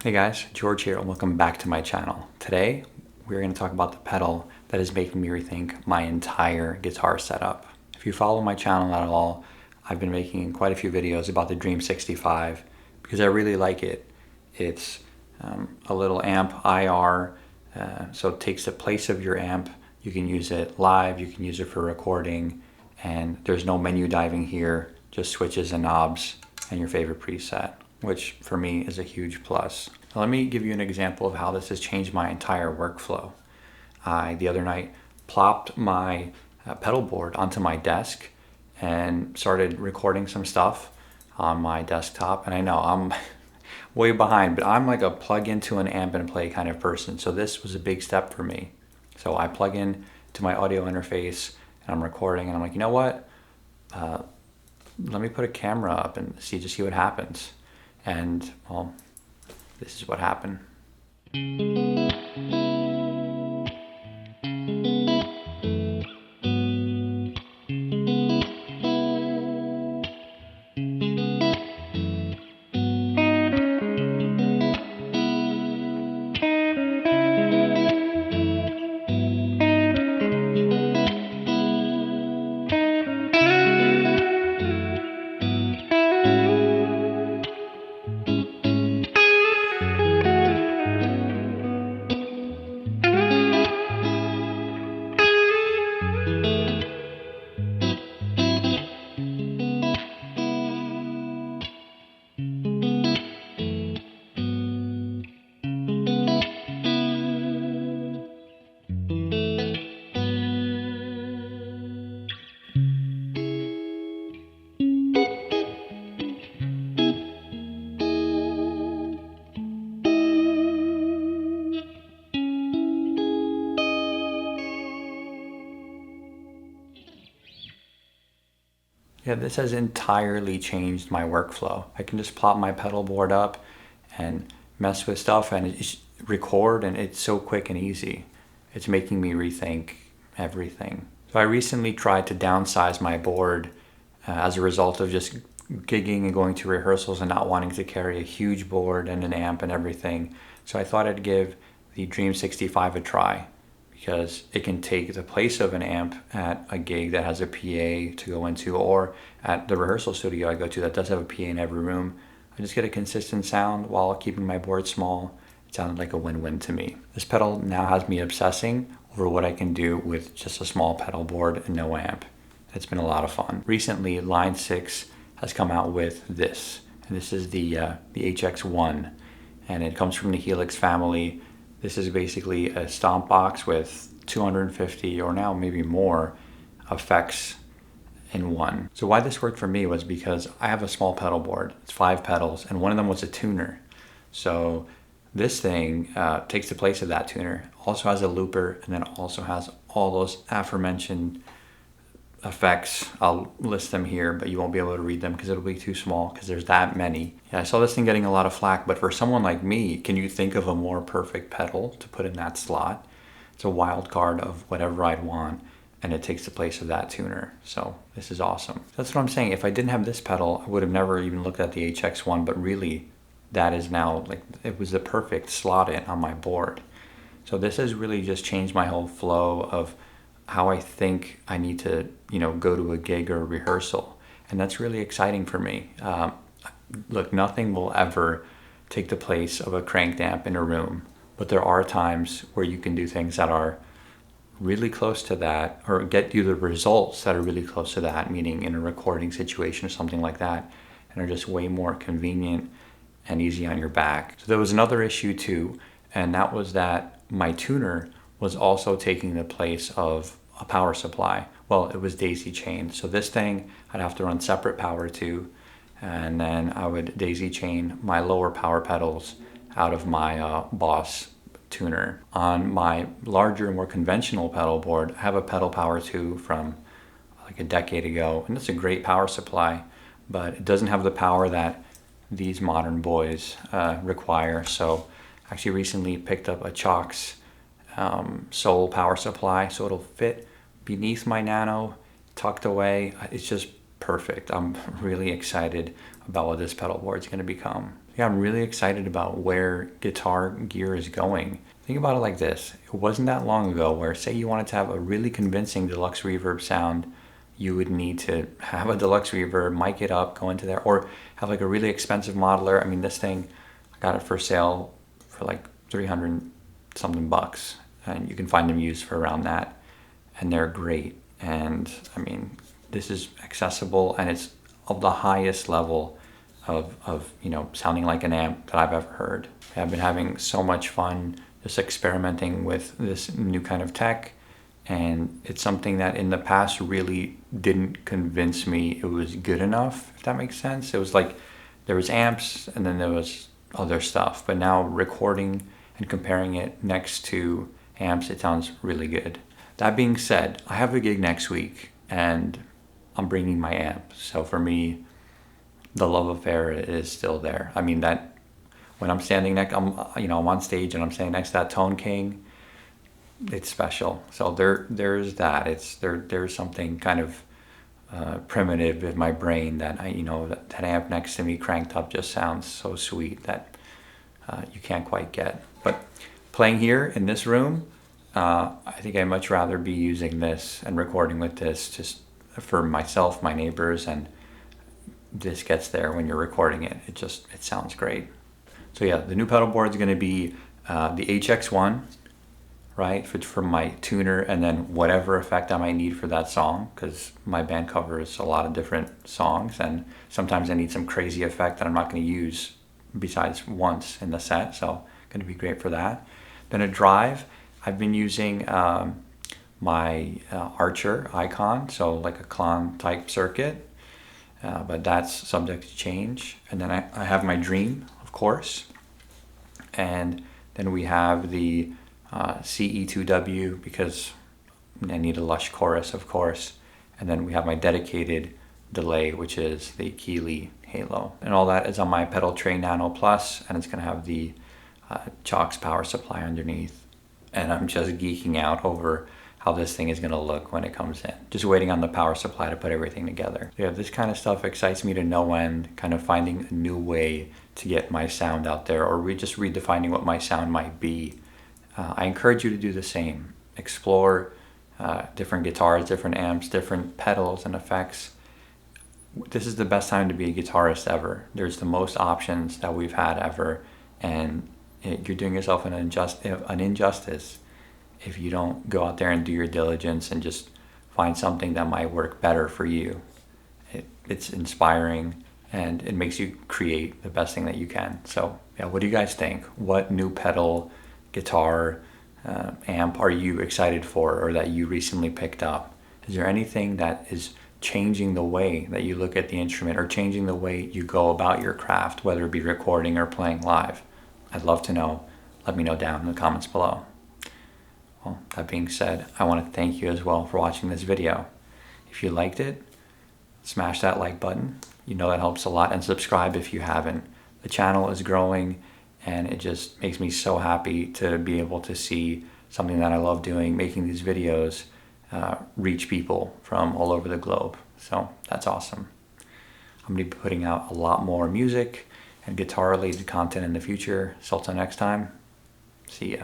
Hey guys, George here and welcome back to my channel. Today, we're going to talk about the pedal that is making me rethink my entire guitar setup. If you follow my channel at all, I've been making quite a few videos about the Dream 65 because I really like it. It's a little amp IR, so it takes the place of your amp. You can use it live, you can use it for recording, and there's no menu diving here, just switches and knobs and your favorite preset, which for me is a huge plus. Now, let me give you an example of how this has changed my entire workflow. I, the other night, plopped my pedal board onto my desk and started recording some stuff on my desktop. And I know I'm way behind, but I'm like a plug into an amp and play kind of person. So this was a big step for me. So I plug in to my audio interface and I'm recording and I'm like, you know what? Let me put a camera up and see what happens. And well, this is what happened. Yeah, this has entirely changed my workflow. I can just plop my pedal board up and mess with stuff and record, and it's so quick and easy. It's making me rethink everything. So I recently tried to downsize my board as a result of just gigging and going to rehearsals and not wanting to carry a huge board and an amp and everything. So I thought I'd give the Dream 65 a try, because it can take the place of an amp at a gig that has a PA to go into, or at the rehearsal studio I go to that does have a PA in every room. I just get a consistent sound while keeping my board small. It sounded like a win-win to me. This pedal now has me obsessing over what I can do with just a small pedal board and no amp. It's been a lot of fun. Recently, Line 6 has come out with this, and this is the HX1, and it comes from the Helix family. This is basically a stomp box with 250 or now maybe more effects in one. So why this worked for me was because I have a small pedal board. It's 5 pedals and one of them was a tuner. So this thing takes the place of that tuner. Also has a looper and then also has all those aforementioned effects. I'll list them here, but you won't be able to read them because it'll be too small because there's that many. Yeah, I saw this thing getting a lot of flack, but for someone like me, can you think of a more perfect pedal to put in that slot? It's a wild card of whatever I'd want, and it takes the place of that tuner. So this is awesome. That's what I'm saying. If I didn't have this pedal, I would have never even looked at the HX1, but really that is now, like, it was the perfect slot in on my board. So this has really just changed my whole flow of how I think I need to, go to a gig or a rehearsal. And that's really exciting for me. Look, nothing will ever take the place of a cranked amp in a room, but there are times where you can do things that are really close to that, or get you the results that are really close to that, meaning in a recording situation or something like that, and are just way more convenient and easy on your back. So there was another issue too, and that was that my tuner was also taking the place of a power supply. Well, it was daisy chained. So this thing I'd have to run separate power to, and then I would daisy chain my lower power pedals out of my Boss tuner. On my larger, more conventional pedal board, I have a Pedal Power 2 from like a decade ago, and it's a great power supply, but it doesn't have the power that these modern boys require. So I actually recently picked up a Chox Soul power supply, so it'll fit beneath my Nano, tucked away. It's just perfect. I'm really excited about what this pedal board is going to become. Yeah, I'm really excited about where guitar gear is going. Think about it like this. It wasn't that long ago where, say you wanted to have a really convincing deluxe reverb sound, you would need to have a deluxe reverb, mic it up, go into there, or have like a really expensive modeler. I mean, this thing, I got it for sale for like 300 something bucks, and you can find them used for around that, and they're great. And I mean, this is accessible, and it's of the highest level of sounding like an amp that I've ever heard. I've been having so much fun just experimenting with this new kind of tech, and it's something that in the past really didn't convince me it was good enough, if that makes sense. It was like there was amps and then there was other stuff, but now recording and comparing it next to amps, it sounds really good. That being said, I have a gig next week and I'm bringing my amp. So for me, the love affair is still there. I mean, that when I'm standing next, I'm on stage and I'm standing next to that Tone King, it's special. So there's that. There's something kind of primitive in my brain that that amp next to me cranked up just sounds so sweet that you can't quite get. But playing here in this room, I think I'd much rather be using this and recording with this just for myself, my neighbors, and this gets there when you're recording it. It sounds great. So yeah, the new pedal board is going to be the HX1, right, for my tuner, and then whatever effect I might need for that song, because my band covers a lot of different songs, and sometimes I need some crazy effect that I'm not going to use besides once in the set, so going to be great for that. Then a drive, I've been using my Archer Icon, so like a Klon type circuit, but that's subject to change. And then I have my Dream, of course, and then we have the CE2W because I need a lush chorus, of course, and then we have my dedicated delay, which is the Keeley Halo, and all that is on my Pedal Tray Nano Plus, and it's going to have the Chox power supply underneath, and I'm just geeking out over how this thing is going to look when it comes in. Just waiting on the power supply to put everything together. Yeah, this kind of stuff excites me to no end, kind of finding a new way to get my sound out there, or just redefining what my sound might be. I encourage you to do the same. Explore different guitars, different amps, different pedals and effects. This is the best time to be a guitarist ever. There's the most options that we've had ever, and you're doing yourself an injustice if you don't go out there and do your diligence and just find something that might work better for you. It's inspiring, and it makes you create the best thing that you can. So yeah, what do you guys think? What new pedal, guitar, amp are you excited for, or that you recently picked up? Is there anything that is changing the way that you look at the instrument, or changing the way you go about your craft, whether it be recording or playing live? I'd love to know. Let me know down in the comments below. Well, that being said, I want to thank you as well for watching this video. If you liked it, smash that like button. You know that helps a lot, and subscribe if you haven't. The channel is growing, and it just makes me so happy to be able to see something that I love doing, making these videos, reach people from all over the globe. So that's awesome. I'm going to be putting out a lot more music and guitar related content in the future. So until next time, see ya.